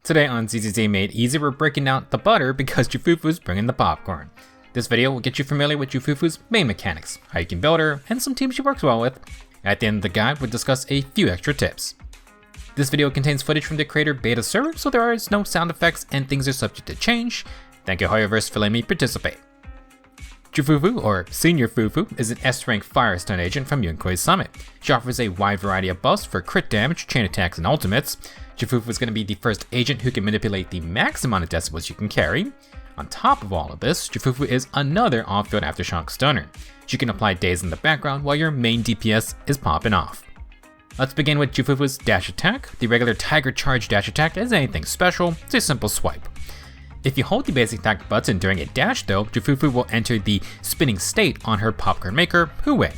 Today on ZZZ Made Easy, we're breaking out the butter because Ju Fufu's bringing the popcorn. This video will get you familiar with Ju Fufu's main mechanics, how you can build her, and some teams she works well with. At the end of the guide, we'll discuss a few extra tips. This video contains footage from the creator beta server, so there is no sound effects and things are subject to change. Thank you Hoyoverse for letting me participate. Ju Fufu, or Senior Fufu, is an S-rank fire stun agent from Yunkui Summit. She offers a wide variety of buffs for crit damage, chain attacks, and ultimates. Ju Fufu is going to be the first agent who can manipulate the max amount of decibels you can carry. On top of all of this, Ju Fufu is another off-field aftershock stunner. She can apply daze in the background while your main DPS is popping off. Let's begin with Ju Fufu's dash attack. The regular tiger charge dash attack isn't anything special, it's a simple swipe. If you hold the basic attack button during a dash though, Ju Fufu will enter the spinning state on her popcorn maker, Hu Wei.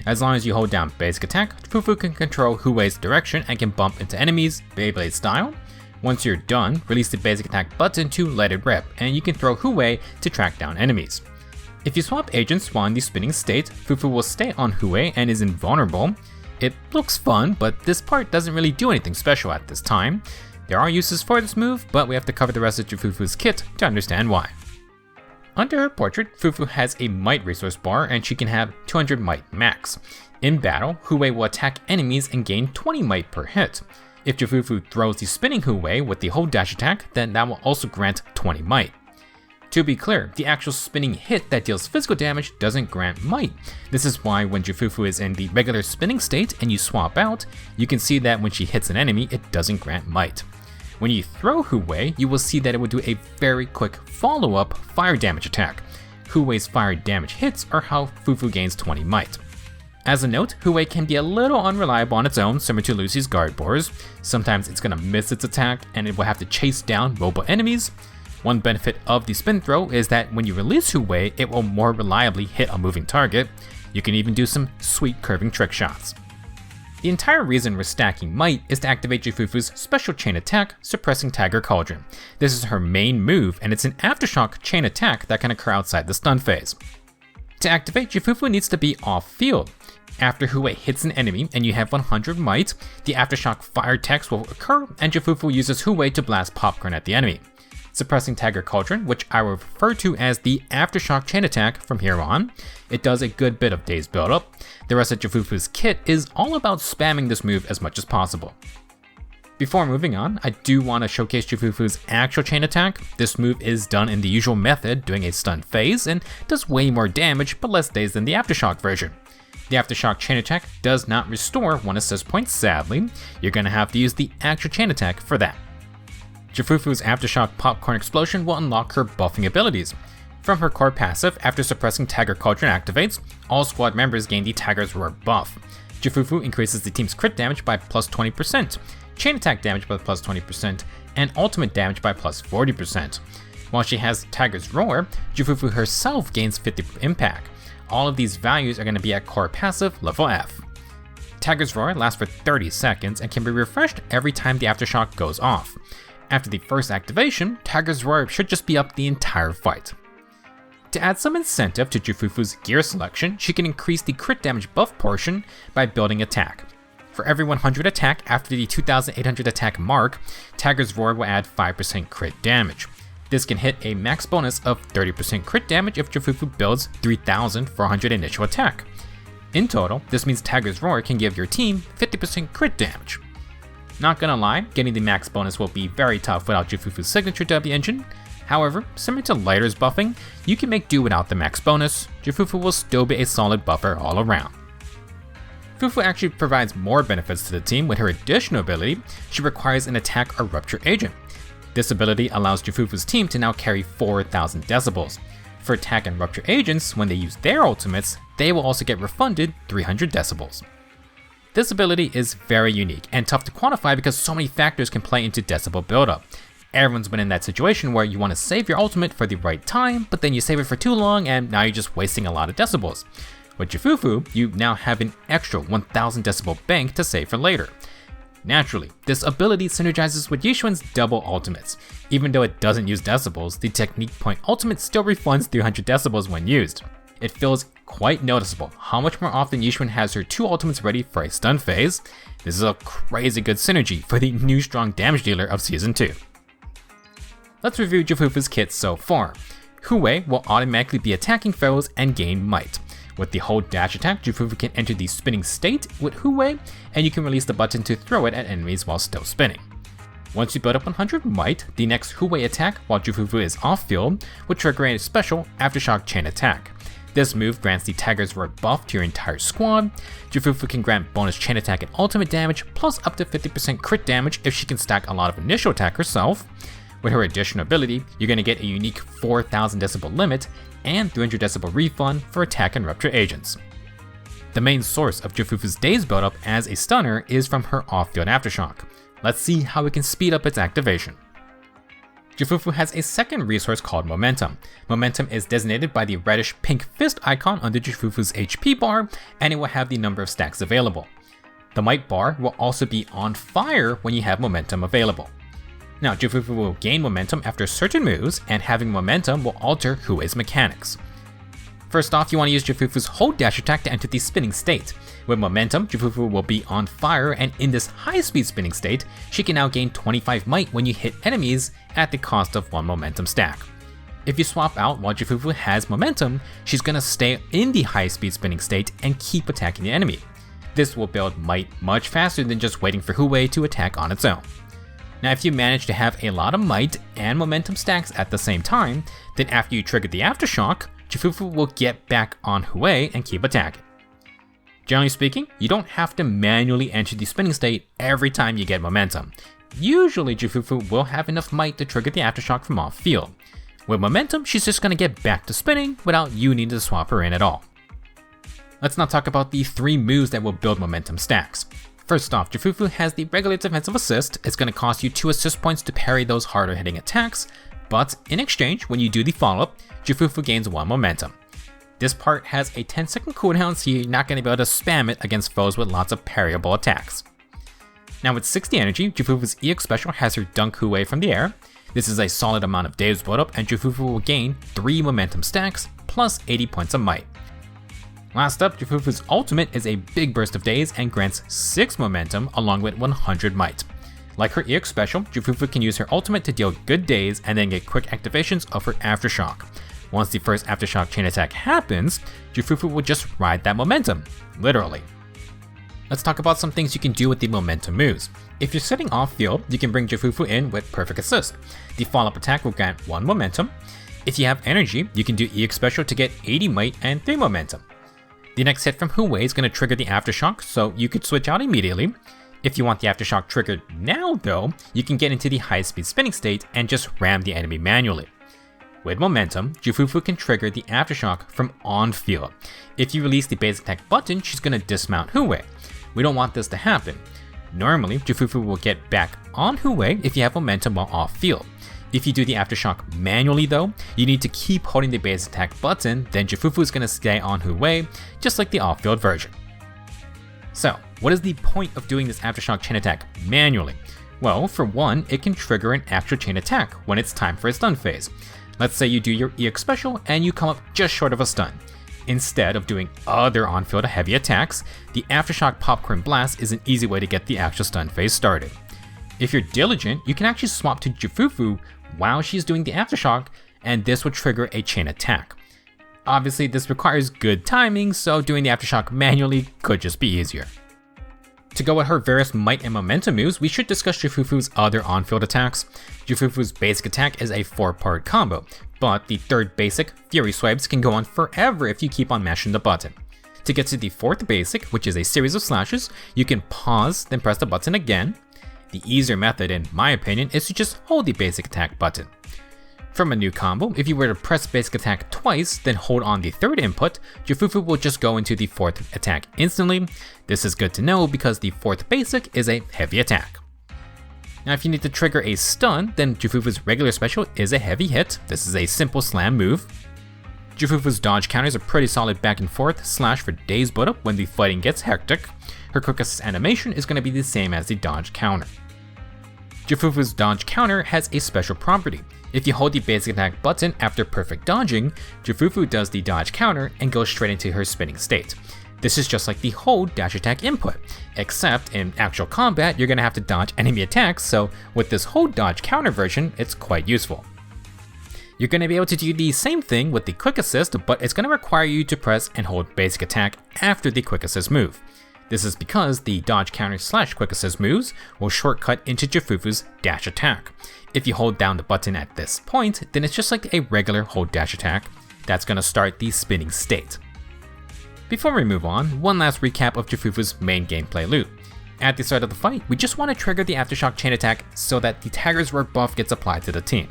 As long as you hold down basic attack, Ju Fufu can control Hu Wei's direction and can bump into enemies, Beyblade style. Once you're done, release the basic attack button to let it rip, and you can throw Hu Wei to track down enemies. If you swap agents while in the spinning state, Fufu will stay on Hu Wei and is invulnerable. It looks fun, but this part doesn't really do anything special at this time. There are uses for this move, but we have to cover the rest of Ju Fufu's kit to understand why. Under her portrait, Fufu has a might resource bar and she can have 200 might max. In battle, Hu Wei will attack enemies and gain 20 might per hit. If Ju Fufu throws the spinning Hu Wei with the hold dash attack, then that will also grant 20 might. To be clear, the actual spinning hit that deals physical damage doesn't grant might. This is why when Ju Fufu is in the regular spinning state and you swap out, you can see that when she hits an enemy, it doesn't grant might. When you throw Hu Wei, you will see that it will do a very quick follow-up fire damage attack. Hu Wei's fire damage hits are how Fufu gains 20 might. As a note, Hu Wei can be a little unreliable on its own, similar to Lucy's guard boars. Sometimes it's going to miss its attack and it will have to chase down mobile enemies. One benefit of the spin throw is that when you release Hu Wei, it will more reliably hit a moving target. You can even do some sweet curving trick shots. The entire reason we're stacking might is to activate Ju Fufu's special chain attack, suppressing Tiger Cauldron. This is her main move, and it's an Aftershock Chain Attack that can occur outside the stun phase. To activate, Ju Fufu needs to be off-field. After Hu Wei hits an enemy and you have 100 might, the Aftershock fire text will occur, and Ju Fufu uses Hu Wei to blast popcorn at the enemy. Suppressing Tiger Cauldron, which I will refer to as the Aftershock Chain Attack from here on. It does a good bit of daze buildup. The rest of Ju Fufu's kit is all about spamming this move as much as possible. Before moving on, I do want to showcase Ju Fufu's actual chain attack. This move is done in the usual method, doing a stun phase, and does way more damage but less daze than the Aftershock version. The Aftershock Chain Attack does not restore 1 assist point, sadly. You're going to have to use the actual chain attack for that. Ju Fufu's Aftershock Popcorn Explosion will unlock her buffing abilities. From her core passive, after suppressing Tiger Cauldron activates, all squad members gain the Tiger's Roar buff. Ju Fufu increases the team's crit damage by plus 20%, chain attack damage by plus 20%, and ultimate damage by plus 40%. While she has Tiger's Roar, Ju Fufu herself gains 50 impact. All of these values are going to be at core passive level F. Tiger's Roar lasts for 30 seconds and can be refreshed every time the Aftershock goes off. After the first activation, Tiger's Roar should just be up the entire fight. To add some incentive to Ju Fufu's gear selection, she can increase the crit damage buff portion by building attack. For every 100 attack after the 2800 attack mark, Tiger's Roar will add 5% crit damage. This can hit a max bonus of 30% crit damage if Ju Fufu builds 3400 initial attack. In total, this means Tiger's Roar can give your team 50% crit damage. Not gonna lie, getting the max bonus will be very tough without Ju Fufu's signature W engine. However, similar to Lighter's buffing, you can make do without the max bonus. Ju Fufu will still be a solid buffer all around. Fufu actually provides more benefits to the team with her additional ability. She requires an attack or rupture agent. This ability allows Ju Fufu's team to now carry 4000 decibels. For attack and rupture agents, when they use their ultimates, they will also get refunded 300 decibels. This ability is very unique and tough to quantify because so many factors can play into decibel buildup. Everyone's been in that situation where you want to save your ultimate for the right time, but then you save it for too long and now you're just wasting a lot of decibels. With Ju Fufu, you now have an extra 1000 decibel bank to save for later. Naturally, this ability synergizes with Yixuan's double ultimates. Even though it doesn't use decibels, the technique point ultimate still refunds 300 decibels when used. It feels quite noticeable how much more often Yixuan has her 2 ultimates ready for a stun phase. This is a crazy good synergy for the new strong damage dealer of Season 2. let's review Ju Fufu's kit so far. Hu Wei will automatically be attacking foes and gain might. With the hold dash attack, Ju Fufu can enter the spinning state with Hu Wei, and you can release the button to throw it at enemies while still spinning. Once you build up 100 might, the next Hu Wei attack while Ju Fufu is off field will trigger a special Aftershock Chain Attack. This move grants the Tiger's Roar buff to your entire squad. Ju Fufu can grant bonus chain attack and ultimate damage, plus up to 50% crit damage if she can stack a lot of initial attack herself. With her additional ability, you're going to get a unique 4000 decibel limit and 300 decibel refund for attack and rupture agents. The main source of Ju Fufu's daze buildup as a stunner is from her off-field Aftershock. Let's see how we can speed up its activation. Ju Fufu has a second resource called Momentum. Momentum is designated by the reddish pink fist icon under Ju Fufu's HP bar, and it will have the number of stacks available. The might bar will also be on fire when you have momentum available. Now, Ju Fufu will gain momentum after certain moves, and having momentum will alter Hu Wei's mechanics. First off, you want to use Ju Fufu's hold dash attack to enter the spinning state. With momentum, Ju Fufu will be on fire, and in this high speed spinning state, she can now gain 25 might when you hit enemies at the cost of 1 momentum stack. If you swap out while Ju Fufu has momentum, she's gonna stay in the high speed spinning state and keep attacking the enemy. This will build might much faster than just waiting for Hu Wei to attack on its own. Now, if you manage to have a lot of might and momentum stacks at the same time, then after you trigger the Aftershock, Ju Fufu will get back on Hu Wei and keep attacking. Generally speaking, you don't have to manually enter the spinning state every time you get momentum. Usually Ju Fufu will have enough might to trigger the Aftershock from off field. With momentum, she's just gonna get back to spinning without you needing to swap her in at all. Let's now talk about the 3 moves that will build momentum stacks. First off, Ju Fufu has the regular defensive assist. It's going to cost you 2 assist points to parry those harder hitting attacks, but in exchange, when you do the follow-up, Ju Fufu gains 1 momentum. This part has a 10-second cooldown, so you're not going to be able to spam it against foes with lots of parryable attacks. Now with 60 energy, Ju Fufu's EX special has her dunk Hu Wei from the air. This is a solid amount of daze buildup, and Ju Fufu will gain 3 momentum stacks, plus 80 points of might. Last up, Ju Fufu's ultimate is a big burst of daze and grants 6 momentum along with 100 might. Like her EX special, Ju Fufu can use her ultimate to deal good daze and then get quick activations of her Aftershock. Once the first Aftershock Chain Attack happens, Ju Fufu will just ride that momentum, literally. Let's talk about some things you can do with the momentum moves. If you're sitting off field, you can bring Ju Fufu in with Perfect Assist. The follow-up attack will grant 1 momentum. If you have energy, you can do EX special to get 80 might and 3 momentum. The next hit from Hu Wei is going to trigger the Aftershock, so you could switch out immediately. If you want the Aftershock triggered now though, you can get into the high speed spinning state and just ram the enemy manually. With momentum, Ju Fufu can trigger the Aftershock from on field. If you release the base attack button, she's going to dismount Hu Wei. We don't want this to happen. Normally, Ju Fufu will get back on Hu Wei if you have momentum while off field. If you do the Aftershock manually though, you need to keep holding the base attack button, then Ju Fufu is going to stay on Hu Wei, just like the off-field version. So, what is the point of doing this Aftershock Chain Attack manually? Well, for one, it can trigger an actual chain attack when it's time for a stun phase. Let's say you do your EX special and you come up just short of a stun. Instead of doing other on-field heavy attacks, the Aftershock Popcorn Blast is an easy way to get the actual stun phase started. If you're diligent, you can actually swap to Ju Fufu while she's doing the Aftershock, and this will trigger a chain attack. Obviously, this requires good timing, so doing the Aftershock manually could just be easier. To go with her various might and momentum moves, we should discuss Ju Fufu's other on-field attacks. Ju Fufu's basic attack is a 4-part combo, but the 3rd basic, Fury Swipes, can go on forever if you keep on mashing the button. To get to the 4th basic, which is a series of slashes, you can pause, then press the button again. The easier method, in my opinion, is to just hold the basic attack button. From a new combo, if you were to press basic attack twice, then hold on the 3rd input, Ju Fufu will just go into the 4th attack instantly. This is good to know because the 4th basic is a heavy attack. Now if you need to trigger a stun, then Ju Fufu's regular special is a heavy hit. This is a simple slam move. Ju Fufu's dodge counters are pretty solid back and forth slash for daze buildup when the fighting gets hectic. Her quick assist animation is going to be the same as the dodge counter. Ju Fufu's dodge counter has a special property. If you hold the basic attack button after perfect dodging, Ju Fufu does the dodge counter and goes straight into her spinning state. This is just like the hold dash attack input, except in actual combat you're going to have to dodge enemy attacks, so with this hold dodge counter version, it's quite useful. You're going to be able to do the same thing with the quick assist, but it's going to require you to press and hold basic attack after the quick assist move. This is because the dodge counter / quick assist moves will shortcut into Ju Fufu's dash attack. If you hold down the button at this point, then it's just like a regular hold dash attack. That's going to start the spinning state. Before we move on, one last recap of Ju Fufu's main gameplay loop. At the start of the fight, we just want to trigger the Aftershock Chain Attack so that the Tiger's Roar buff gets applied to the team.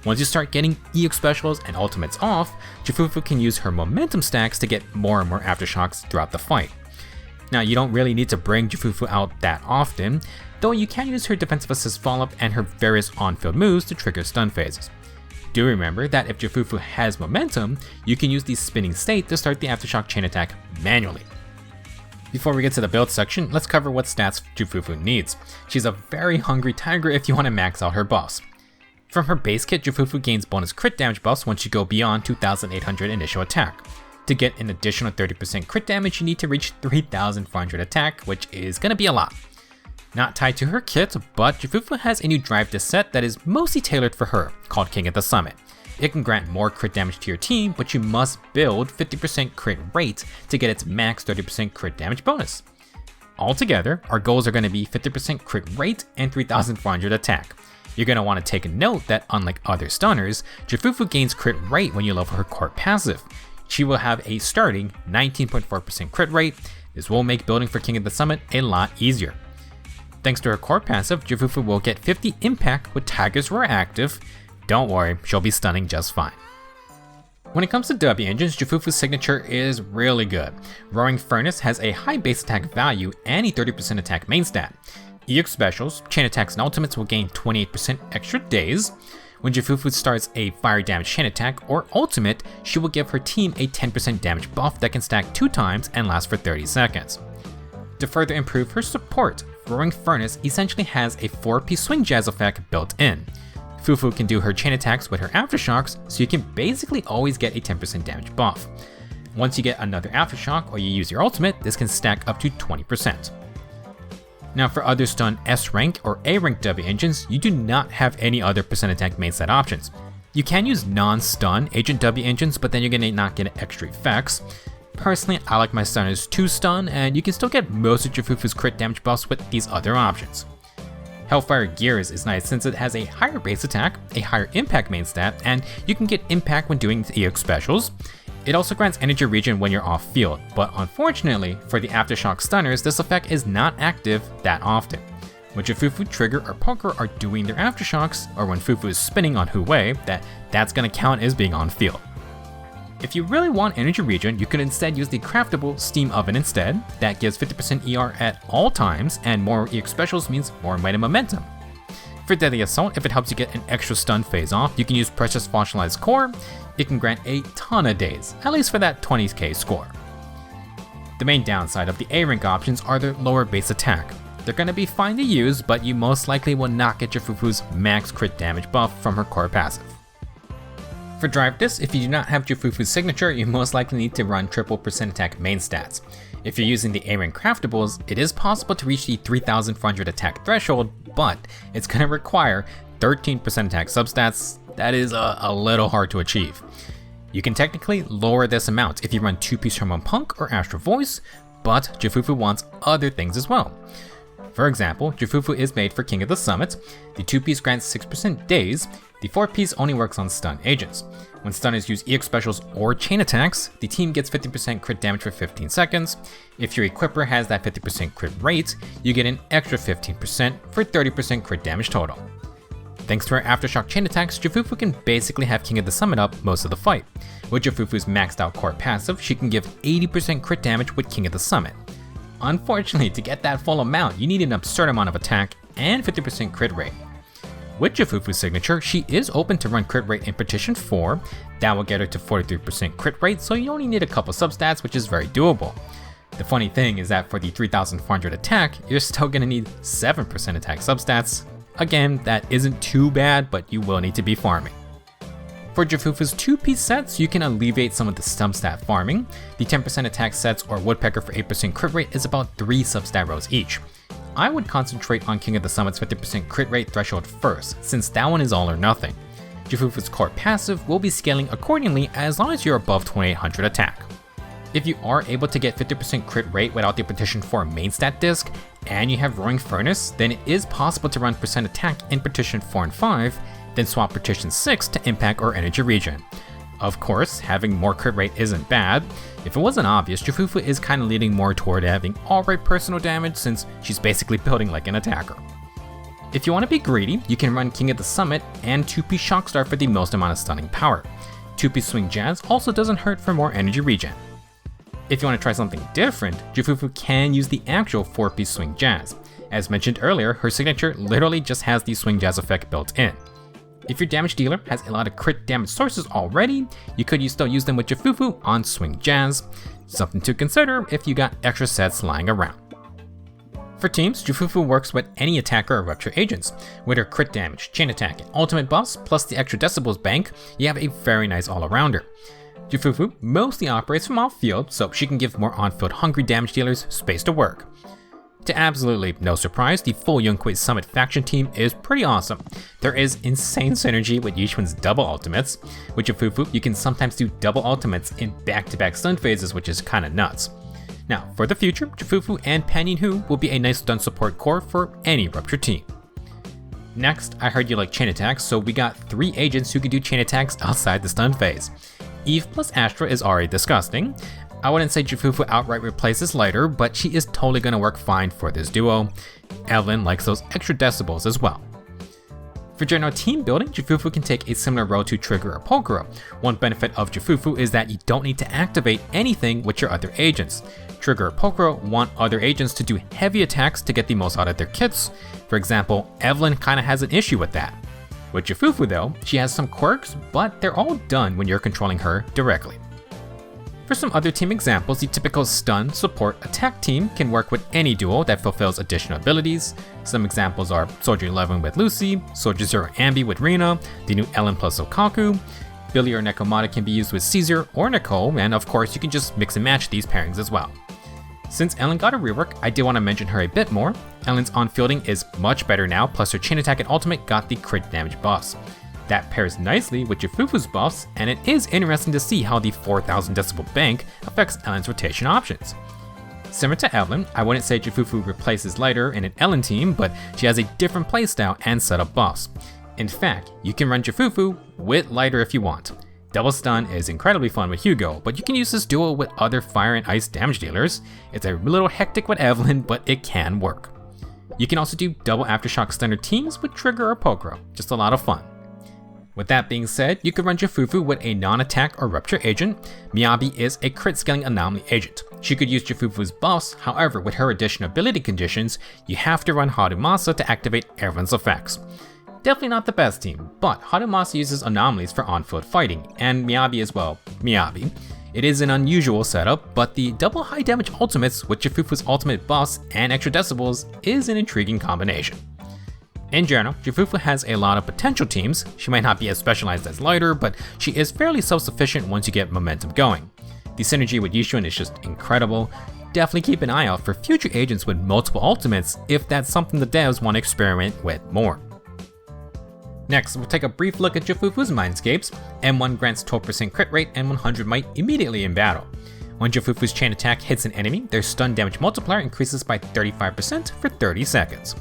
Once you start getting EX specials and ultimates off, Ju Fufu can use her momentum stacks to get more and more Aftershocks throughout the fight. Now, you don't really need to bring Ju Fufu out that often, though you can use her defensive assist follow-up and her various on-field moves to trigger stun phases. Do remember that if Ju Fufu has momentum, you can use the spinning state to start the Aftershock Chain Attack manually. Before we get to the build section, let's cover what stats Ju Fufu needs. She's a very hungry tiger if you want to max out her buffs. From her base kit, Ju Fufu gains bonus crit damage buffs once you go beyond 2,800 initial attack. To get an additional 30% crit damage, you need to reach 3,400 attack, which is going to be a lot. Not tied to her kit, but Ju Fufu has a new drive disc set that is mostly tailored for her, called King of the Summit. It can grant more crit damage to your team, but you must build 50% crit rate to get its max 30% crit damage bonus. Altogether, our goals are going to be 50% crit rate and 3,400 attack. You're going to want to take a note that unlike other stunners, Ju Fufu gains crit rate when you level her core passive. She will have a starting 19.4% crit rate. This will make building for King of the Summit a lot easier. Thanks to her core passive, Ju Fufu will get 50 impact with Tiger's Roar active. Don't worry, she'll be stunning just fine. When it comes to W engines, Ju Fufu's signature is really good. Roaring Furnace has a high base attack value and a 30% attack main stat. EX specials, chain attacks and ultimates will gain 28% extra days. When Ju Fufu starts a fire damage chain attack or ultimate, she will give her team a 10% damage buff that can stack 2 times and last for 30 seconds. To further improve her support, Roaring Furnace essentially has a 4-piece swing jazz effect built in. Fufu can do her chain attacks with her Aftershocks, so you can basically always get a 10% damage buff. Once you get another Aftershock or you use your ultimate, this can stack up to 20%. Now for other stun S rank or A rank W engines, you do not have any other percent attack main set options. You can use non-stun agent W engines, but then you're gonna not get extra effects. Personally, I like my stunners to stun, and you can still get most of Ju Fufu's crit damage buffs with these other options. Hellfire Gears is nice since it has a higher base attack, a higher impact main stat, and you can get impact when doing EX specials. It also grants energy regen when you're off field, but unfortunately for the Aftershock stunners, this effect is not active that often. When Ju Fufu, Trigger, or Poker are doing their Aftershocks, or when Fufu is spinning on Hu Wei, that's gonna count as being on field. If you really want energy regen, you can instead use the craftable Steam Oven instead. That gives 50% ER at all times, and more EX specials means more might and momentum. For Deadly Assault, if it helps you get an extra stun phase off, you can use Precious Fossilized Core. It can grant a ton of days, at least for that 20k score. The main downside of the A rank options are their lower base attack. They're going to be fine to use, but you most likely will not get Ju Fufu's max crit damage buff from her core passive. For Drive Disc, if you do not have Ju Fufu's signature, you most likely need to run triple percent attack main stats. If you're using the A rank craftables, it is possible to reach the 3,400 attack threshold, but it's going to require 13% attack substats. That is a little hard to achieve. You can technically lower this amount if you run 2-piece Hormone Punk or Astral Voice, but Ju Fufu wants other things as well. For example, Ju Fufu is made for King of the Summit. The 2-piece grants 6% days. The 4-piece only works on stun agents. When stunners use EX specials or chain attacks, the team gets 50% crit damage for 15 seconds. If your equipper has that 50% crit rate, you get an extra 15% for 30% crit damage total. Thanks to her Aftershock Chain Attacks, Ju Fufu can basically have King of the Summit up most of the fight. With Ju Fufu's maxed out core passive, she can give 80% crit damage with King of the Summit. Unfortunately, to get that full amount, you need an absurd amount of attack and 50% crit rate. With Ju Fufu's signature, she is open to run crit rate in Petition 4. That will get her to 43% crit rate, so you only need a couple substats, which is very doable. The funny thing is that for the 3,400 attack, you're still going to need 7% attack substats. Again, that isn't too bad, but you will need to be farming. For Ju Fufu's 2-piece sets, you can alleviate some of the substat farming. The 10% attack sets or Woodpecker for 8% crit rate is about 3 substat rows each. I would concentrate on King of the Summit's 50% crit rate threshold first, since that one is all or nothing. Ju Fufu's core passive will be scaling accordingly as long as you're above 2800 attack. If you are able to get 50% crit rate without the Partition 4 main stat disc, and you have Roaring Furnace, then it is possible to run percent attack in Partition 4 and 5, then swap Partition 6 to impact or energy regen. Of course, having more crit rate isn't bad. If it wasn't obvious, Ju Fufu is kinda leaning more toward having alright personal damage since she's basically building like an attacker. If you want to be greedy, you can run King of the Summit and 2-piece Shockstar for the most amount of stunning power. 2-piece Swing Jazz also doesn't hurt for more energy regen. If you want to try something different, Ju Fufu can use the actual 4-piece Swing Jazz. As mentioned earlier, her signature literally just has the Swing Jazz effect built in. If your damage dealer has a lot of crit damage sources already, you could still use them with Ju Fufu on Swing Jazz. Something to consider if you got extra sets lying around. For teams, Ju Fufu works with any attacker or rupture agents. With her crit damage, chain attack, and ultimate buffs, plus the extra decibels bank, you have a very nice all-arounder. Ju Fufu mostly operates from off-field, so she can give more on-field hungry damage dealers space to work. To absolutely no surprise, the full Yunkui Summit faction team is pretty awesome. There is insane synergy with Yixuan's double ultimates. With Ju Fufu, you can sometimes do double ultimates in back-to-back stun phases, which is kinda nuts. Now, for the future, Ju Fufu and Panyin Hu will be a nice stun support core for any Rupture team. Next, I heard you like chain attacks, so we got 3 agents who can do chain attacks outside the stun phase. Eve plus Astra is already disgusting. I wouldn't say Ju Fufu outright replaces Lighter, but she is totally gonna work fine for this duo. Evelyn likes those extra decibels as well. For general team building, Ju Fufu can take a similar role to Trigger or Pokero. One benefit of Ju Fufu is that you don't need to activate anything with your other agents. Trigger or Pokero want other agents to do heavy attacks to get the most out of their kits. For example, Evelyn kinda has an issue with that. With Ju Fufu though, she has some quirks, but they're all done when you're controlling her directly. For some other team examples, the typical stun, support, attack team can work with any duo that fulfills additional abilities. Some examples are Soldier 11 with Lucy, Soldier 0 Ambi with Rina, the new Ellen plus Okaku. Billy or Nekomata can be used with Caesar or Nicole, and of course you can just mix and match these pairings as well. Since Ellen got a rework, I did want to mention her a bit more. Ellen's on-fielding is much better now, plus her chain attack and ultimate got the crit damage buffs. That pairs nicely with Ju Fufu's buffs, and it is interesting to see how the 4000 decibel bank affects Ellen's rotation options. Similar to Evelyn, I wouldn't say Ju Fufu replaces Lighter in an Ellen team, but she has a different playstyle and setup buffs. In fact, you can run Ju Fufu with Lighter if you want. Double Stun is incredibly fun with Hugo, but you can use this duo with other fire and ice damage dealers. It's a little hectic with Evelyn, but it can work. You can also do double Aftershock Stunner teams with Trigger or Pokero, just a lot of fun. With that being said, you can run Ju Fufu with a non-attack or rupture agent. Miyabi is a crit scaling anomaly agent. She could use Ju Fufu's buffs, however with her additional ability conditions, you have to run Harumasa to activate everyone's effects. Definitely not the best team, but Harumasa uses anomalies for on-field fighting, and Miyabi as well, Miyabi. It is an unusual setup, but the double high damage ultimates with Ju Fufu's ultimate buffs and extra decibels is an intriguing combination. In general, Ju Fufu has a lot of potential teams. She might not be as specialized as Lighter, but she is fairly self-sufficient once you get momentum going. The synergy with Yixuan is just incredible. Definitely keep an eye out for future agents with multiple ultimates if that's something the devs want to experiment with more. Next, we'll take a brief look at Ju Fufu's Mindscapes. M1 grants 12% crit rate and 100 might immediately in battle. When Ju Fufu's chain attack hits an enemy, their stun damage multiplier increases by 35% for 30 seconds.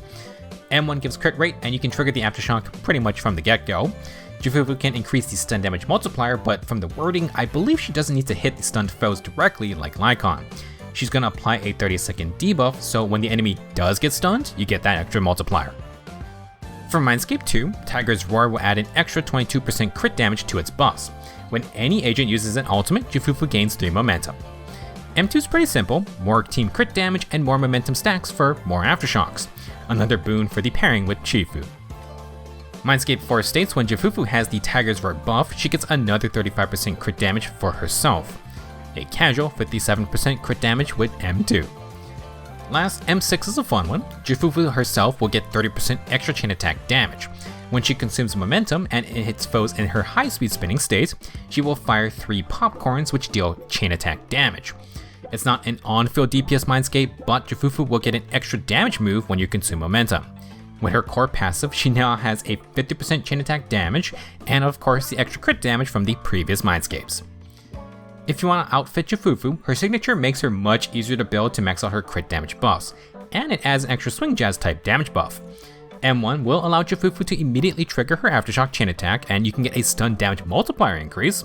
M1 gives crit rate, and you can trigger the Aftershock pretty much from the get-go. Ju Fufu can increase the stun damage multiplier, but from the wording, I believe she doesn't need to hit the stunned foes directly like Lycon. She's gonna apply a 30-second debuff, so when the enemy does get stunned, you get that extra multiplier. For Mindscape 2, Tiger's Roar will add an extra 22% crit damage to its buffs. When any agent uses an ultimate, Ju Fufu gains 3 momentum. M2 is pretty simple, more team crit damage and more momentum stacks for more Aftershocks. Another boon for the pairing with Chifu. Mindscape 4 states when Ju Fufu has the Tiger's Roar buff, she gets another 35% crit damage for herself. A casual 57% crit damage with M2. Last, M6 is a fun one. Ju Fufu herself will get 30% extra chain attack damage. When she consumes momentum and it hits foes in her high speed spinning state, she will fire 3 popcorns which deal chain attack damage. It's not an on-field DPS Mindscape, but Ju Fufu will get an extra damage move when you consume momentum. With her core passive, she now has a 50% chain attack damage, and of course the extra crit damage from the previous Mindscapes. If you want to outfit Ju Fufu, her signature makes her much easier to build to max out her crit damage buffs, and it adds an extra swing jazz type damage buff. M1 will allow Ju Fufu to immediately trigger her Aftershock Chain Attack, and you can get a stun damage multiplier increase.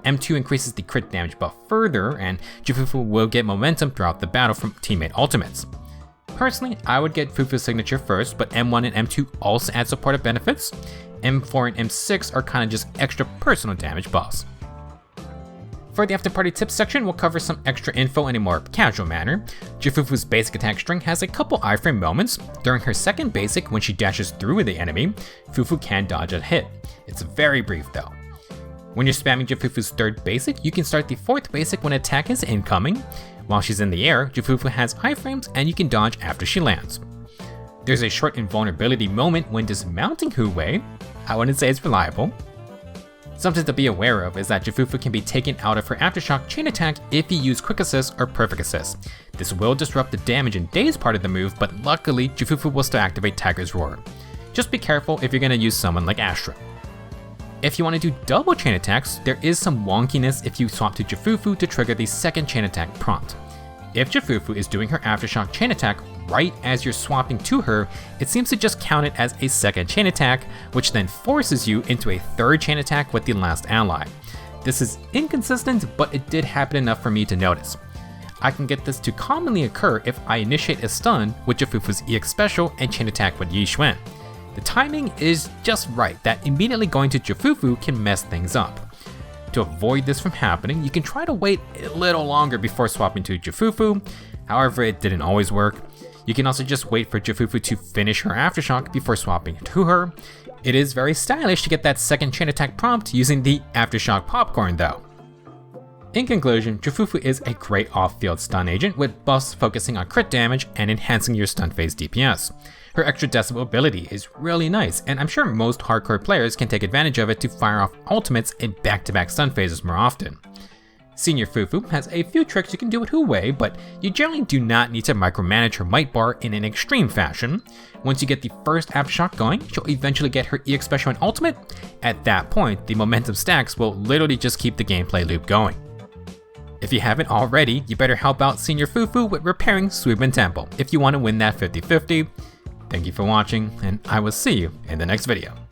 M2 increases the crit damage buff further, and Ju Fufu will get momentum throughout the battle from teammate ultimates. Personally, I would get Fufu's signature first, but M1 and M2 also add supportive benefits. M4 and M6 are kinda just extra personal damage buffs. For the after party tips section, we'll cover some extra info in a more casual manner. Ju Fufu's basic attack string has a couple iframe moments. During her second basic, when she dashes through the enemy, Fufu can dodge a hit. It's very brief though. When you're spamming Ju Fufu's third basic, you can start the fourth basic when attack is incoming. While she's in the air, Ju Fufu has iframes and you can dodge after she lands. There's a short invulnerability moment when dismounting Hu Wei. I wouldn't say it's reliable. Something to be aware of is that Ju Fufu can be taken out of her Aftershock Chain Attack if you use Quick Assist or Perfect Assist. This will disrupt the damage and daze part of the move, but luckily Ju Fufu will still activate Tiger's Roar. Just be careful if you're going to use someone like Astra. If you want to do double chain attacks, there is some wonkiness if you swap to Ju Fufu to trigger the second chain attack prompt. If Ju Fufu is doing her Aftershock Chain Attack right as you're swapping to her, it seems to just count it as a second chain attack, which then forces you into a third chain attack with the last ally. This is inconsistent, but it did happen enough for me to notice. I can get this to commonly occur if I initiate a stun with Ju Fufu's EX special and chain attack with Yi Xuan. The timing is just right that immediately going to Ju Fufu can mess things up. To avoid this from happening, you can try to wait a little longer before swapping to Ju Fufu. However, it didn't always work. You can also just wait for Ju Fufu to finish her Aftershock before swapping to her. It is very stylish to get that second chain attack prompt using the Aftershock popcorn though. In conclusion, Ju Fufu is a great off-field stun agent with buffs focusing on crit damage and enhancing your stun phase DPS. Her extra decibel ability is really nice, and I'm sure most hardcore players can take advantage of it to fire off ultimates in back-to-back stun phases more often. Senior Fufu has a few tricks you can do with Hu Wei, but you generally do not need to micromanage her might bar in an extreme fashion. Once you get the first Aftershock going, she'll eventually get her EX special and ultimate. At that point, the momentum stacks will literally just keep the gameplay loop going. If you haven't already, you better help out Senior Fufu with repairing Suiban Temple if you want to win that 50-50. Thank you for watching, and I will see you in the next video.